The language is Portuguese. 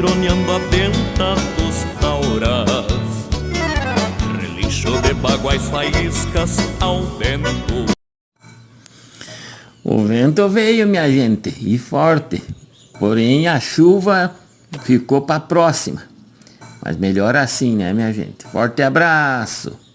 ronroneando a venta dos tauras, relincho de baguais faíscas ao vento. O vento veio, minha gente, e forte. Porém, a chuva ficou para próxima. Mas melhor assim, né, minha gente? Forte abraço!